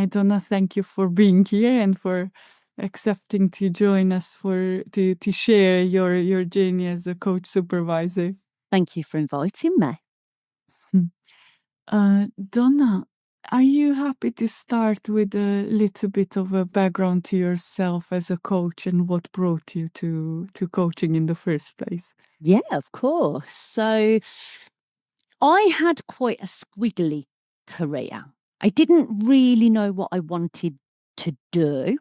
Hi, Donna. Thank you for being here and for accepting to join us to share your journey as a coach supervisor. Thank you for inviting me. Donna, are you happy to start with a little bit of a background to yourself as a coach and what brought you to coaching in the first place? Yeah, of course. So I had quite a squiggly career. I didn't really know what I wanted to do.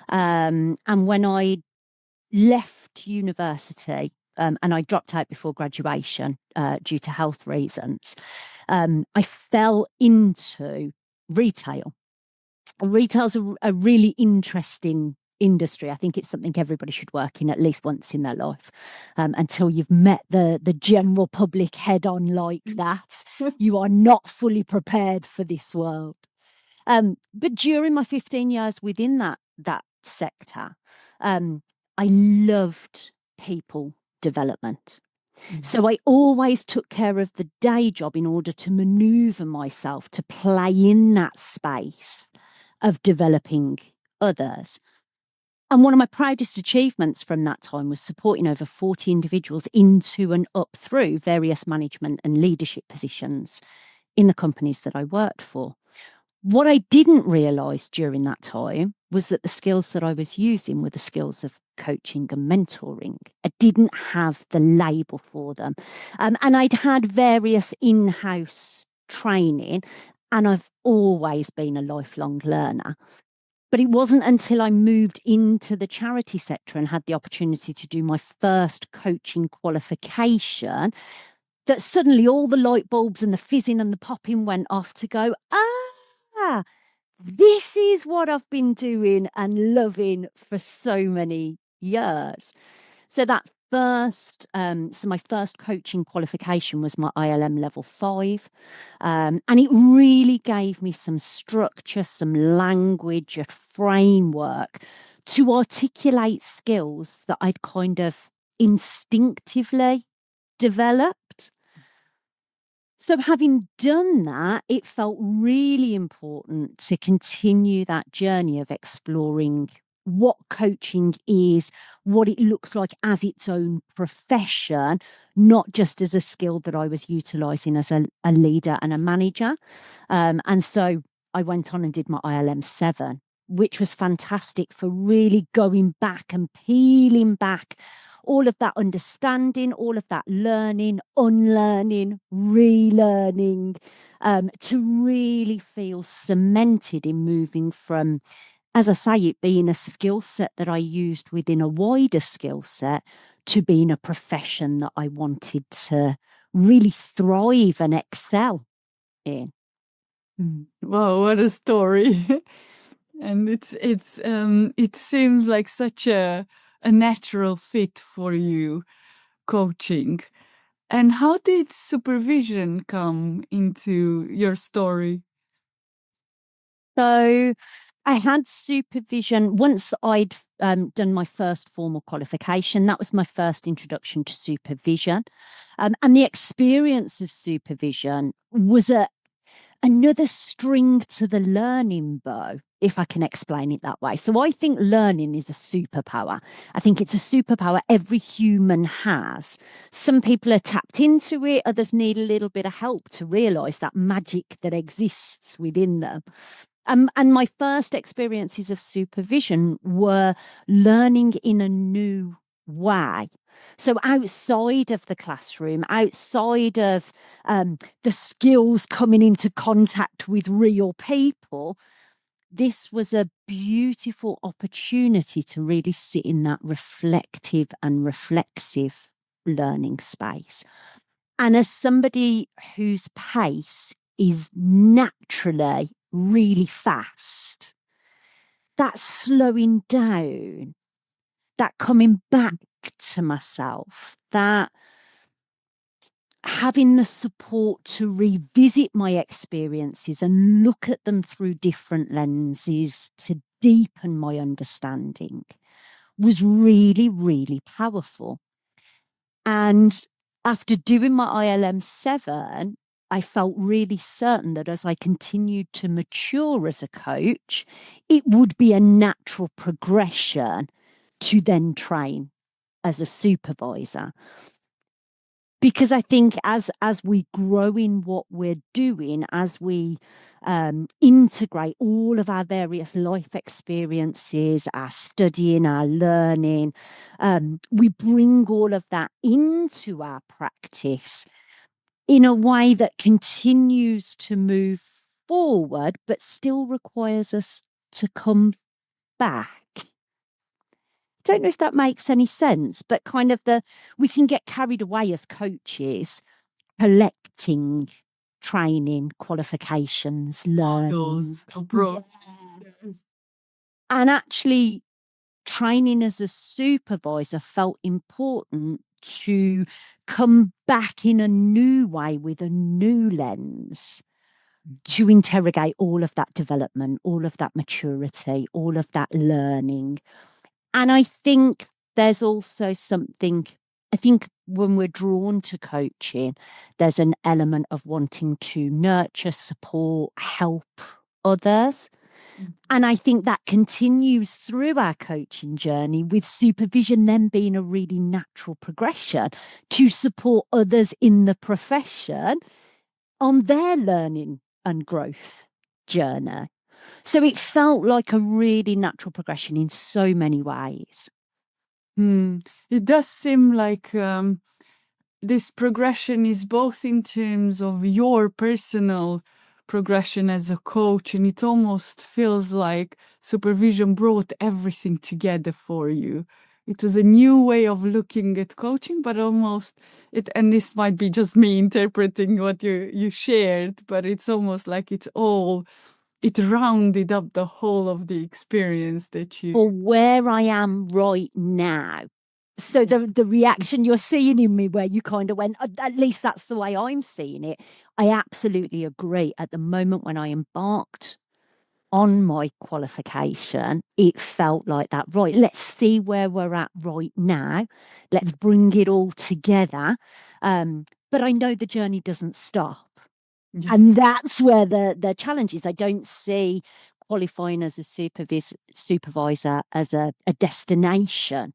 And when I left university, and I dropped out before graduation due to health reasons, I fell into retail. Retail's a really interesting industry. I think it's something everybody should work in at least once in their life, until you've met the general public head on like that. You are not fully prepared for this world. But during my 15 years within that sector, I loved people development. So I always took care of the day job in order to maneuver myself to play in that space of developing others. And one of my proudest achievements from that time was supporting over 40 individuals into and up through various management and leadership positions in the companies that I worked for. What I didn't realise during that time was that the skills that I was using were the skills of coaching and mentoring. I didn't have the label for them. And I'd had various in-house training, and I've always been a lifelong learner. But it wasn't until I moved into the charity sector and had the opportunity to do my first coaching qualification that suddenly all the light bulbs and the fizzing and the popping went off to go, this is what I've been doing and loving for so many years. So my first coaching qualification was my ILM Level 5. And it really gave me some structure, some language, a framework to articulate skills that I'd kind of instinctively developed. So having done that, it felt really important to continue that journey of exploring what coaching is, what it looks like as its own profession, not just as a skill that I was utilising as a leader and a manager. And so I went on and did my ILM 7, which was fantastic for really going back and peeling back all of that understanding, all of that learning, unlearning, relearning, to really feel cemented in moving from, as I say, it being a skill set that I used within a wider skill set to being a profession that I wanted to really thrive and excel in. Wow, what a story. And it seems like such a natural fit for you, coaching. And how did supervision come into your story? So I had supervision once I'd done my first formal qualification. That was my first introduction to supervision. And the experience of supervision was another string to the learning bow, if I can explain it that way. So I think learning is a superpower. I think it's a superpower every human has. Some people are tapped into it, others need a little bit of help to realise that magic that exists within them. And my first experiences of supervision were learning in a new way. So outside of the classroom, outside of the skills coming into contact with real people, this was a beautiful opportunity to really sit in that reflective and reflexive learning space. And as somebody whose pace is naturally really fast, that slowing down, that coming back to myself, that having the support to revisit my experiences and look at them through different lenses to deepen my understanding was really, really powerful. And after doing my ILM 7, I felt really certain that as I continued to mature as a coach, it would be a natural progression to then train as a supervisor. Because I think as we grow in what we're doing, as we integrate all of our various life experiences, our studying, our learning, we bring all of that into our practice in a way that continues to move forward, but still requires us to come back. Don't know if that makes any sense, but kind of we can get carried away as coaches, collecting training, qualifications, learning. Models, approach. Yes. And actually, training as a supervisor felt important to come back in a new way with a new lens to interrogate all of that development, all of that maturity, all of that learning. And I think there's also something, I think when we're drawn to coaching, there's an element of wanting to nurture, support, help others. And I think that continues through our coaching journey, with supervision then being a really natural progression to support others in the profession on their learning and growth journey. So it felt like a really natural progression in so many ways. It does seem like this progression is both in terms of your personal progression as a coach, and it almost feels like supervision brought everything together for you. It was a new way of looking at coaching, but almost it, and this might be just me interpreting what you shared, but it's almost like it rounded up the whole of the experience that you. For where I am right now. So the reaction you're seeing in me, where you kind of went, at least that's the way I'm seeing it. I absolutely agree. At the moment when I embarked on my qualification, it felt like that. Right, let's see where we're at right now. Let's bring it all together. But I know the journey doesn't stop. Yeah. And that's where the challenge is. I don't see qualifying as a supervisor as a destination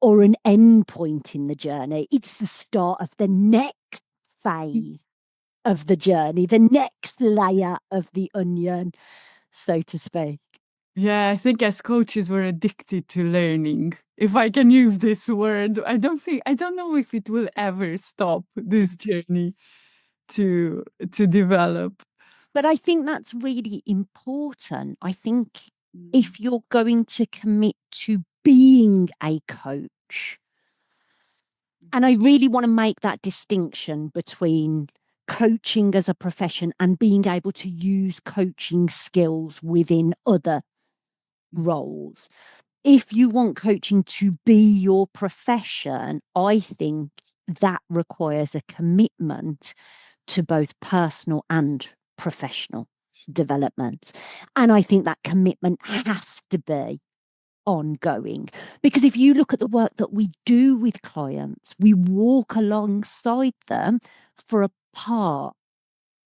or an end point in the journey. It's the start of the next phase of the journey, the next layer of the onion, so to speak. Yeah, I think as coaches we're addicted to learning. If I can use this word, I don't know if it will ever stop, this journey to develop. But I think that's really important. I think if you're going to commit to being a coach, and I really want to make that distinction between coaching as a profession and being able to use coaching skills within other roles. If you want coaching to be your profession, I think that requires a commitment to both personal and professional development. And I think that commitment has to be ongoing, because if you look at the work that we do with clients, we walk alongside them for a part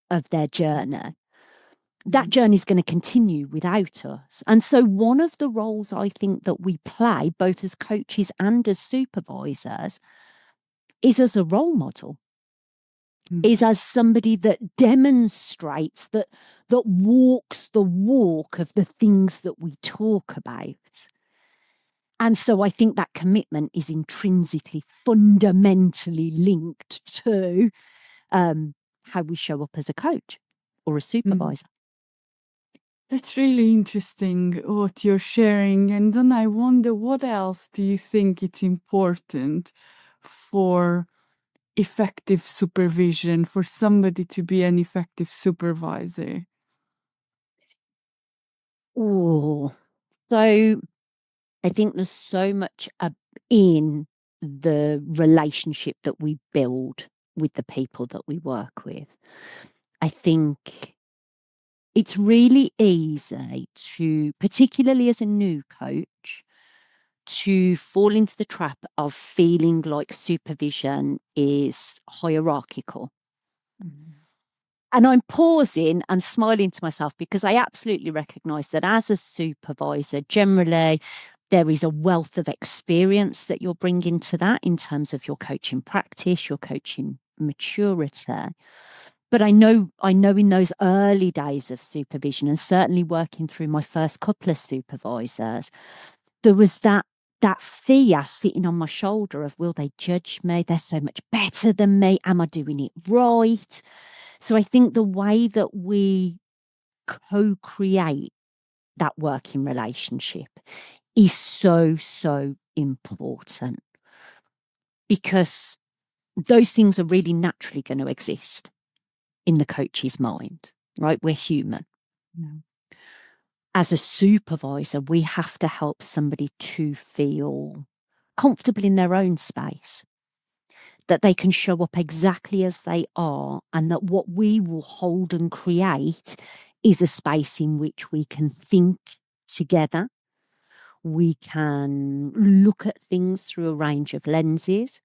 of their journey. That journey is going to continue without us. And so one of the roles I think that we play, both as coaches and as supervisors, is as a role model, is as somebody that demonstrates, that walks the walk of the things that we talk about. And so I think that commitment is intrinsically, fundamentally linked to how we show up as a coach or a supervisor. That's really interesting what you're sharing. And then I wonder, what else do you think it's important for effective supervision, for somebody to be an effective supervisor? Oh, so I think there's so much in the relationship that we build with the people that we work with. I think it's really easy to, particularly as a new coach, to fall into the trap of feeling like supervision is hierarchical. And I'm pausing and smiling to myself because I absolutely recognise that as a supervisor, generally, there is a wealth of experience that you're bringing to that in terms of your coaching practice, your coaching maturity. But I know in those early days of supervision, and certainly working through my first couple of supervisors, there was that fear sitting on my shoulder of, will they judge me? They're so much better than me. Am I doing it right? So I think the way that we co-create that working relationship is so, so important, because those things are really naturally going to exist in the coach's mind, right? We're human. Yeah. As a supervisor, we have to help somebody to feel comfortable in their own space, that they can show up exactly as they are, and that what we will hold and create is a space in which we can think together. We can look at things through a range of lenses.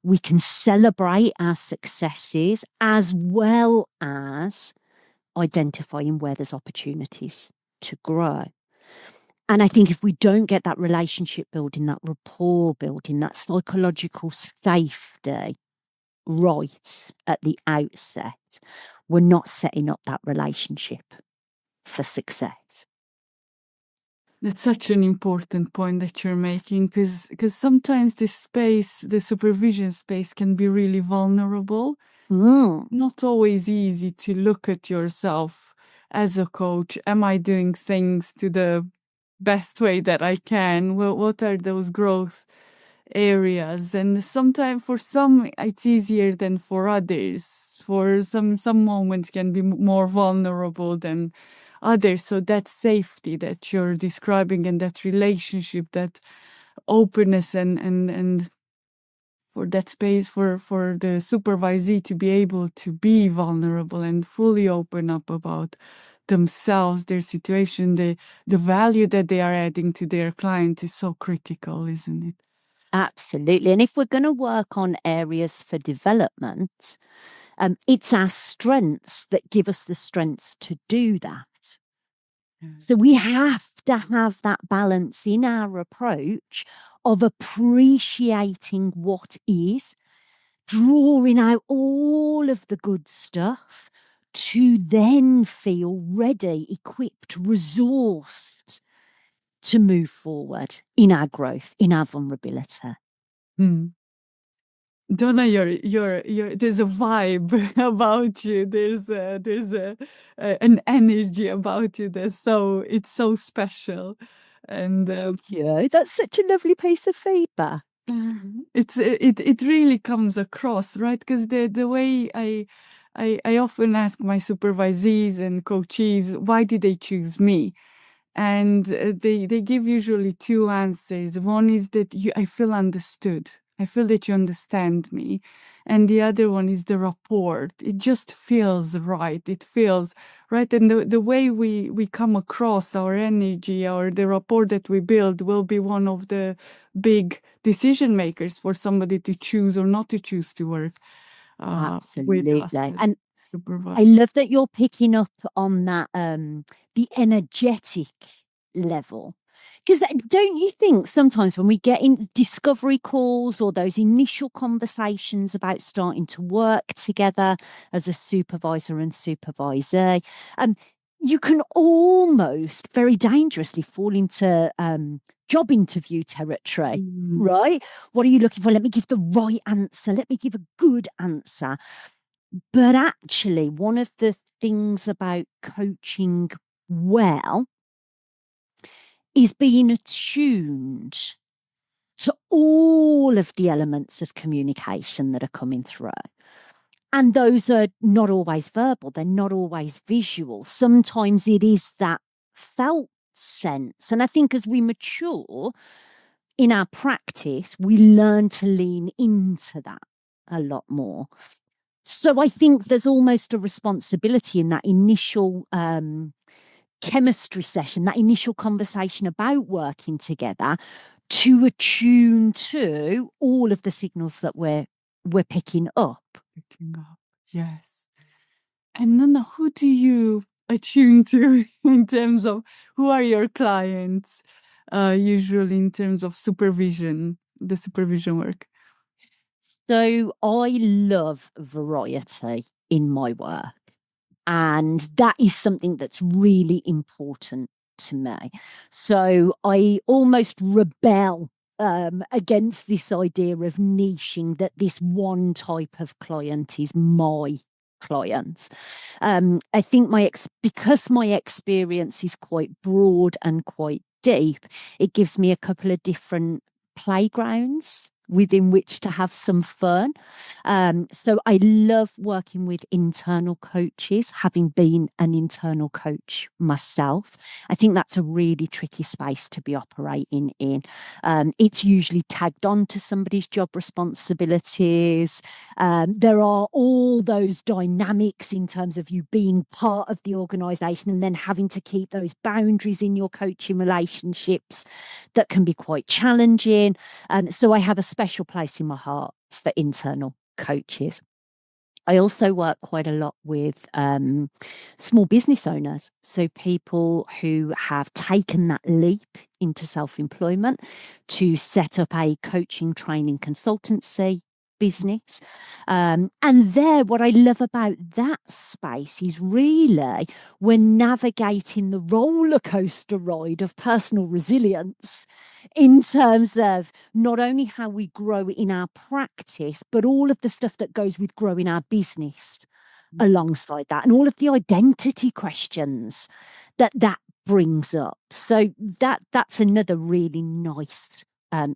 We can celebrate our successes as well as identifying where there's opportunities to grow. And I think if we don't get that relationship building, that rapport building, that psychological safety right at the outset, we're not setting up that relationship for success. That's such an important point that you're making, because sometimes this space, the supervision space, can be really vulnerable. Not always easy to look at yourself as a coach. Am I doing things to the best way that I can? Well, what are those growth areas? And sometimes for some it's easier than for others. For some moments can be more vulnerable than others. So that safety that you're describing, and that relationship, that openness, and for that space for the supervisee to be able to be vulnerable and fully open up about themselves, their situation, the value that they are adding to their client is so critical, isn't it? Absolutely. And if we're going to work on areas for development, it's our strengths that give us the strengths to do that. So we have to have that balance in our approach of appreciating what is, drawing out all of the good stuff, to then feel ready, equipped, resourced to move forward in our growth, in our vulnerability. Donna, there's a vibe about you. There's an energy about you it's so special, and Yeah, that's such a lovely piece of feedback. it really comes across, right? Because the way I often ask my supervisees and coachees, why did they choose me? And they give usually two answers. One is that I feel understood. I feel that you understand me. And the other one is the rapport. It just feels right. It feels right. And the way we come across, our energy, or the rapport that we build, will be one of the big decision makers for somebody to choose or not to choose to work with us. Absolutely. And I love that you're picking up on that, the energetic level. Because don't you think sometimes when we get in discovery calls or those initial conversations about starting to work together as a supervisor and supervisor, you can almost very dangerously fall into job interview territory, right? What are you looking for? Let me give the right answer. Let me give a good answer. But actually, one of the things about coaching well is being attuned to all of the elements of communication that are coming through. And those are not always verbal, they're not always visual. Sometimes it is that felt sense. And I think as we mature in our practice, we learn to lean into that a lot more. So I think there's almost a responsibility in that initial chemistry session, that initial conversation about working together, to attune to all of the signals that we're picking up. Yes. And Nana, who do you attune to in terms of who are your clients, usually in terms of supervision, the supervision work? So I love variety in my work. And that is something that's really important to me. So I almost rebel against this idea of niching, that this one type of client is my client. I think because my experience is quite broad and quite deep, it gives me a couple of different playgrounds within which to have some fun. So I love working with internal coaches, having been an internal coach myself. I think that's a really tricky space to be operating in. It's usually tagged on to somebody's job responsibilities. There are all those dynamics in terms of you being part of the organization and then having to keep those boundaries in your coaching relationships that can be quite challenging. So I have a special place in my heart for internal coaches. I also work quite a lot with small business owners. So people who have taken that leap into self-employment to set up a coaching, training, consultancy business. And there, what I love about that space is really we're navigating the roller coaster ride of personal resilience in terms of not only how we grow in our practice, but all of the stuff that goes with growing our business alongside that, and all of the identity questions that brings up. So that's another really nice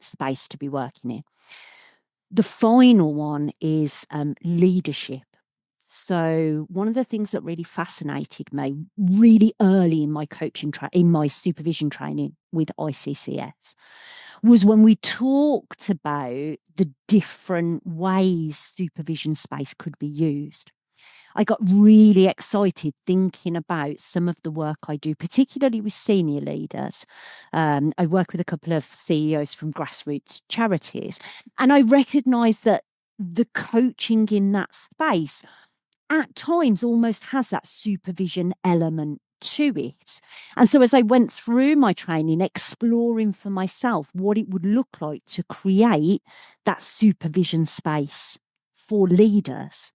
space to be working in. The final one is leadership. So one of the things that really fascinated me really early in my coaching, in my supervision training with ICCS, was when we talked about the different ways supervision space could be used. I got really excited thinking about some of the work I do, particularly with senior leaders. I work with a couple of CEOs from grassroots charities, and I recognise that the coaching in that space at times almost has that supervision element to it. And so as I went through my training, exploring for myself what it would look like to create that supervision space for leaders,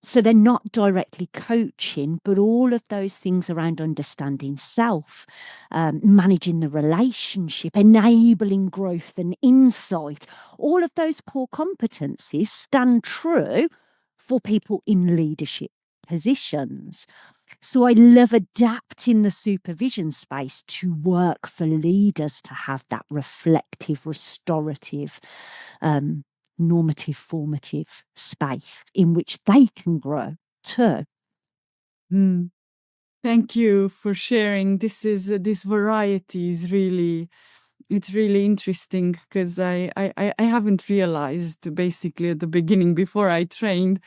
so they're not directly coaching, but all of those things around understanding self, managing the relationship, enabling growth and insight, all of those core competencies stand true for people in leadership positions. So I love adapting the supervision space to work for leaders to have that reflective, restorative, normative, formative space in which they can grow too. Thank you for sharing. This variety is it's really interesting because I haven't realized basically at the beginning before I trained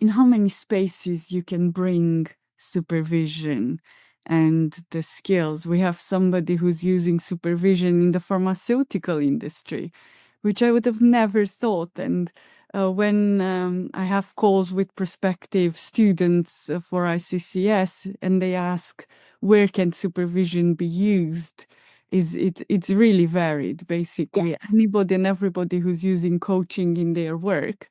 in how many spaces you can bring supervision and the skills. We have somebody who's using supervision in the pharmaceutical industry, which I would have never thought. And when I have calls with prospective students for ICCS and they ask, where can supervision be used? It's really varied, basically. Yes. Anybody and everybody who's using coaching in their work,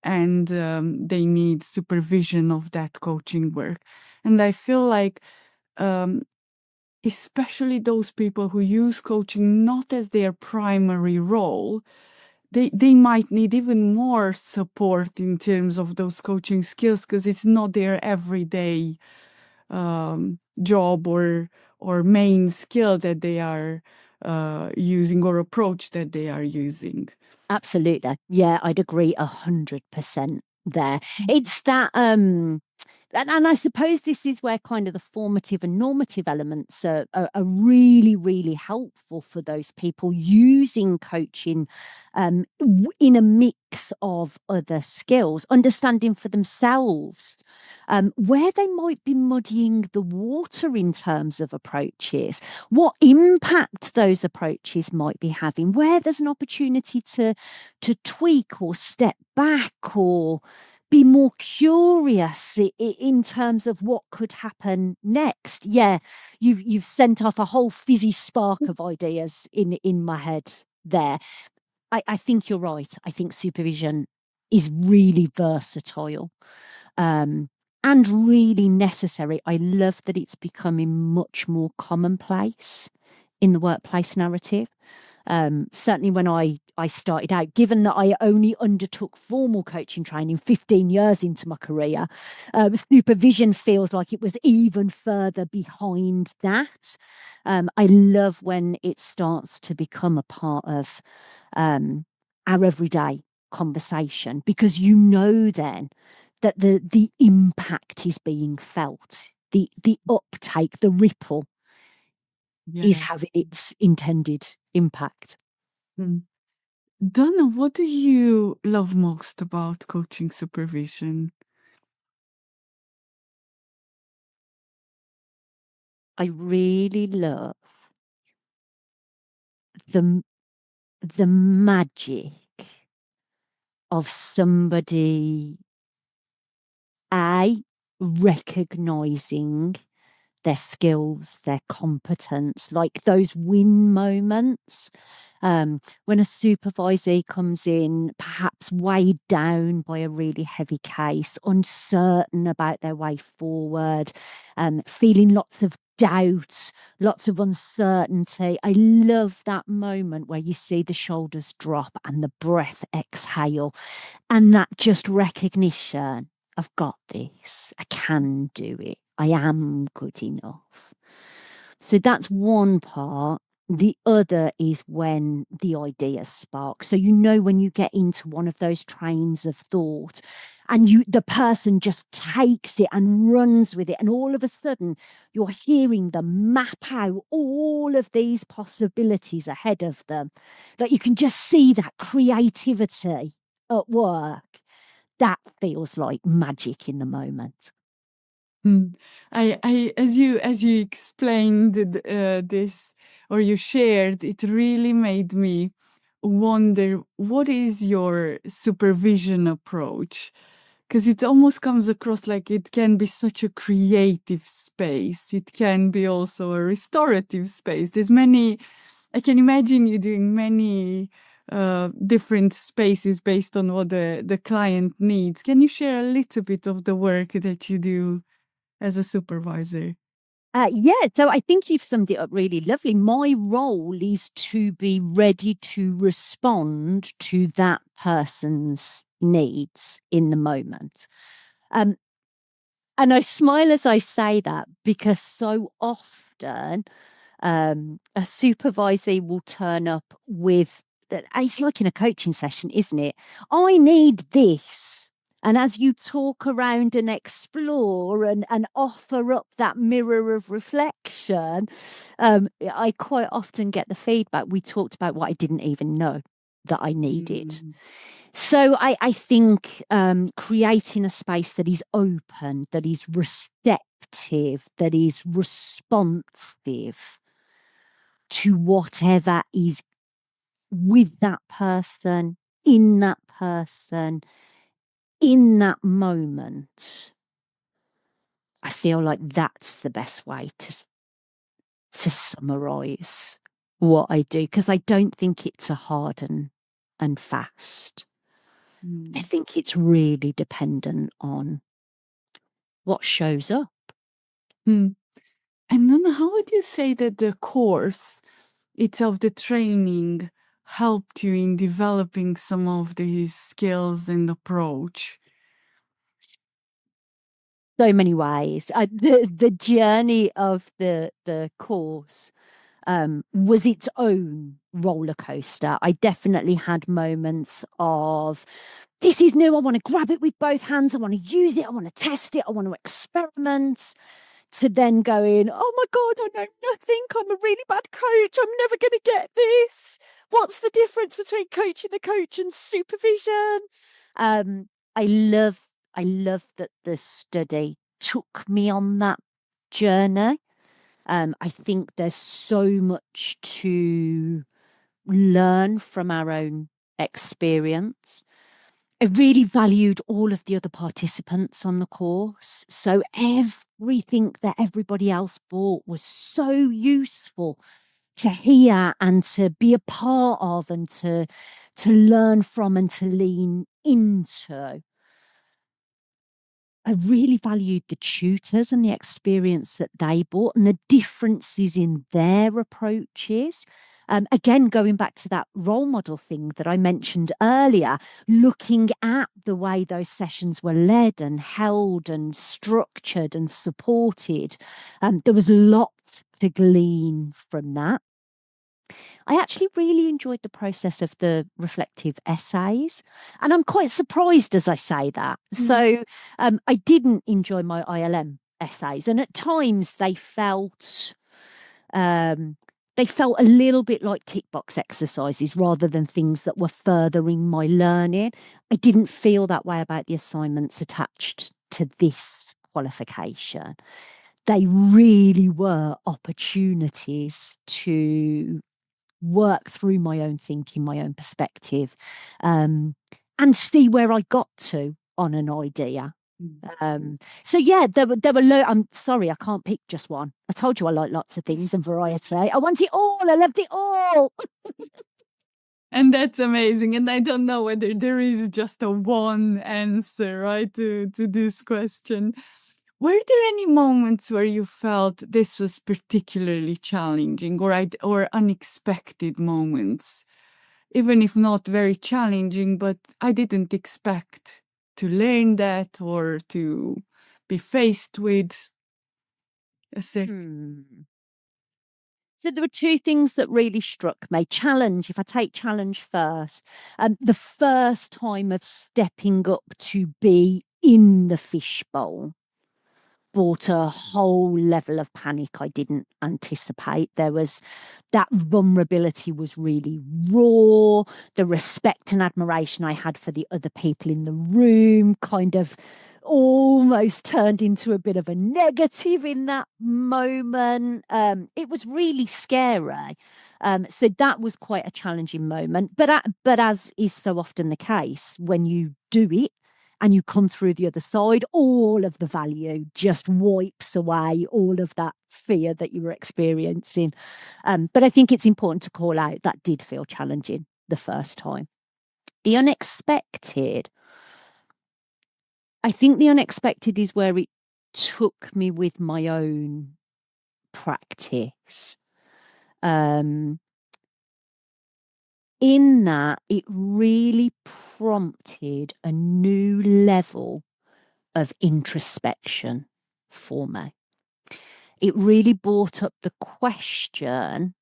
and they need supervision of that coaching work. And I feel like especially those people who use coaching not as their primary role, they might need even more support in terms of those coaching skills because it's not their everyday job or main skill that they are using or approach that they are using. Absolutely. Yeah, I'd agree 100% there. It's that and I suppose this is where kind of the formative and normative elements are really, really helpful for those people using coaching in a mix of other skills, understanding for themselves where they might be muddying the water in terms of approaches, what impact those approaches might be having, where there's an opportunity to tweak or step back or be more curious in terms of what could happen next. Yeah, you've sent off a whole fizzy spark of ideas in my head there. I think you're right. I think supervision is really versatile and really necessary. I love that it's becoming much more commonplace in the workplace narrative. Certainly when I started out, given that I only undertook formal coaching training 15 years into my career, supervision feels like it was even further behind that. I love when it starts to become a part of our everyday conversation, because you know then that the impact is being felt, the uptake, the ripple is Yeah. having its intended impact. Mm. Donna, what do you love most about coaching supervision? I really love the magic of somebody recognizing their skills, their competence, like those win moments. When a supervisor comes in, perhaps weighed down by a really heavy case, uncertain about their way forward, feeling lots of doubt, lots of uncertainty. I love that moment where you see the shoulders drop and the breath exhale, and that just recognition, I've got this, I can do it, I am good enough. So that's one part. The other is when the ideas spark. So you know when you get into one of those trains of thought and the person just takes it and runs with it, and all of a sudden you're hearing them map out all of these possibilities ahead of them. Like you can just see that creativity at work. That feels like magic in the moment. Mm. As you explained this, or you shared, it really made me wonder, what is your supervision approach? Because it almost comes across like it can be such a creative space. It can be also a restorative space. There's many, I can imagine you doing many different spaces based on what the client needs. Can you share a little bit of the work that you do as a supervisor? Yeah, so I think you've summed it up really lovely. My role is to be ready to respond to that person's needs in the moment. Um, and I smile as I say that, because so often a supervisor will turn up with it's like in a coaching session, isn't it? I need this. And as you talk around and explore and offer up that mirror of reflection, I quite often get the feedback, we talked about what I didn't even know that I needed. Mm. So I think creating a space that is open, that is receptive, that is responsive to whatever is with that person, in that person, in that moment. I feel like that's the best way to summarize what I do, because I don't think it's a hard and fast. I Mm. think it's really dependent on what shows up. Mm. And then how would you say that the course itself, the training, helped you in developing some of these skills and approach? So many ways. The journey of the course was its own roller coaster. I definitely had moments of, this is new, I want to grab it with both hands, I want to use it, I want to test it, I want to experiment, to then going, oh my God, I know nothing, I'm a really bad coach, I'm never going to get this. What's the difference between coaching the coach and supervision? I love that the study took me on that journey. I think there's so much to learn from our own experience. I really valued all of the other participants on the course. So everything that everybody else brought was so useful to hear and to be a part of and to learn from and to lean into. I really valued the tutors and the experience that they brought and the differences in their approaches. Again, going back to that role model thing that I mentioned earlier, looking at the way those sessions were led and held and structured and supported, there was lots to glean from that. I actually really enjoyed the process of the reflective essays. And I'm quite surprised as I say that. So I didn't enjoy my ILM essays. And at times they felt a little bit like tick box exercises rather than things that were furthering my learning. I didn't feel that way about the assignments attached to this qualification. They really were opportunities to work through my own thinking, my own perspective, and see where I got to on an idea. So yeah, there were I'm sorry, I can't pick just one. I told you I like lots of things and variety. I want it all. I loved it all. And that's amazing. And I don't know whether there is just a one answer, right, to this question. Were there any moments where you felt this was particularly challenging or unexpected moments? Even if not very challenging, but I didn't expect to learn that or to be faced with a certain. So there were two things that really struck me. Challenge, if I take challenge first, the first time of stepping up to be in the fishbowl brought a whole level of panic I didn't anticipate. There was that vulnerability was really raw. The respect and admiration I had for the other people in the room kind of almost turned into a bit of a negative in that moment. It was really scary. So that was quite a challenging moment. But as is so often the case, when you do it, and you come through the other side, all of the value just wipes away all of that fear that you were experiencing. But I think it's important to call out that did feel challenging the first time. The unexpected, I think the unexpected is where it took me with my own practice. In that, it really prompted a new level of introspection for me. It really brought up the question.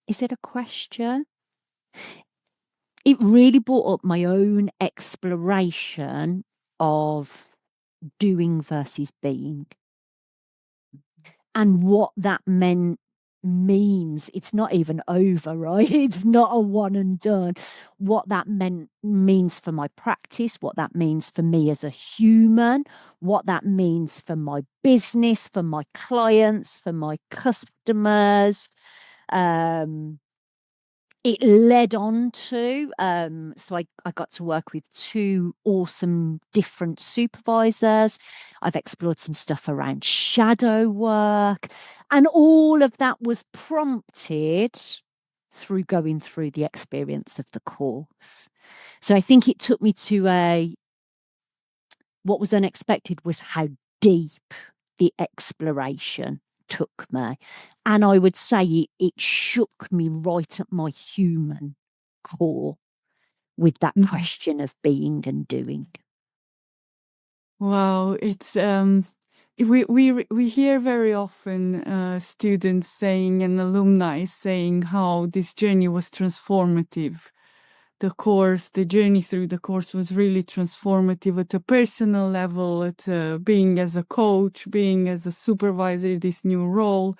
Is it a question? It really brought up my own exploration of doing versus being and what that means. It's not even over, right? It's not a one and done. What that means for my practice, what that means for me as a human, what that means for my business, for my clients, for my customers. It led on to, so I got to work with two awesome different supervisors. I've explored some stuff around shadow work, and all of that was prompted through going through the experience of the course. So I think it took me to what was unexpected was how deep the exploration took me. And I would say it shook me right at my human core with that question of being and doing. Wow, we hear very often students saying and alumni saying how this journey was transformative. The journey through the course was really transformative at a personal level, at being as a coach, being as a supervisor, this new role.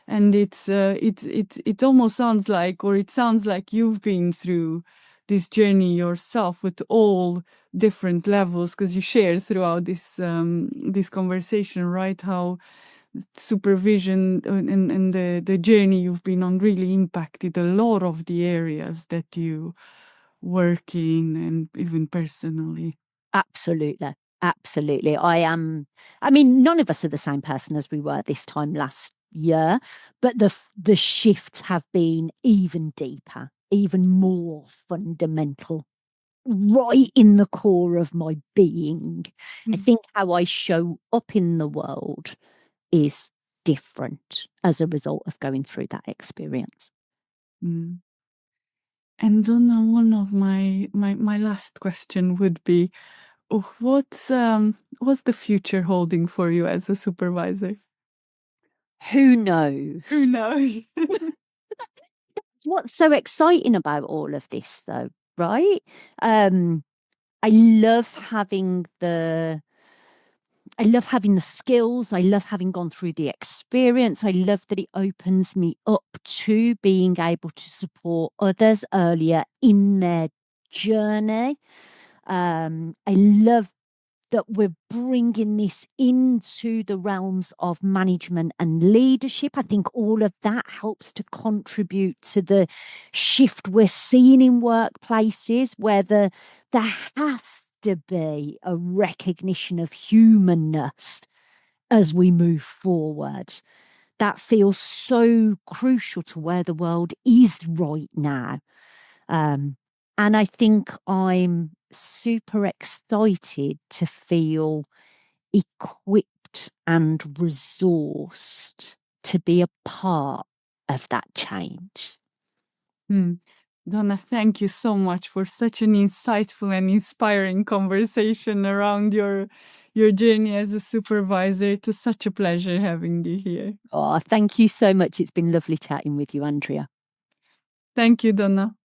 And it almost sounds like, or it sounds like you've been through this journey yourself with all different levels, because you shared throughout this conversation, right, how supervision and the journey you've been on really impacted a lot of the areas that you work in and even personally. Absolutely. Absolutely. I mean, none of us are the same person as we were this time last year, but the shifts have been even deeper, even more fundamental, right in the core of my being. I think how I show up in the world is different as a result of going through that experience. Mm. And Donna, one of my last question would be, what's the future holding for you as a supervisor? Who knows? Who knows? What's so exciting about all of this, though, right? I love having the skills. I love having gone through the experience. I love that it opens me up to being able to support others earlier in their journey. I love that we're bringing this into the realms of management and leadership. I think all of that helps to contribute to the shift we're seeing in workplaces where there has to be a recognition of humanness as we move forward. That feels so crucial to where the world is right now. And I think I'm super excited to feel equipped and resourced to be a part of that change. Donna, thank you so much for such an insightful and inspiring conversation around your journey as a supervisor. It was such a pleasure having you here. Oh, thank you so much. It's been lovely chatting with you, Andrea. Thank you, Donna.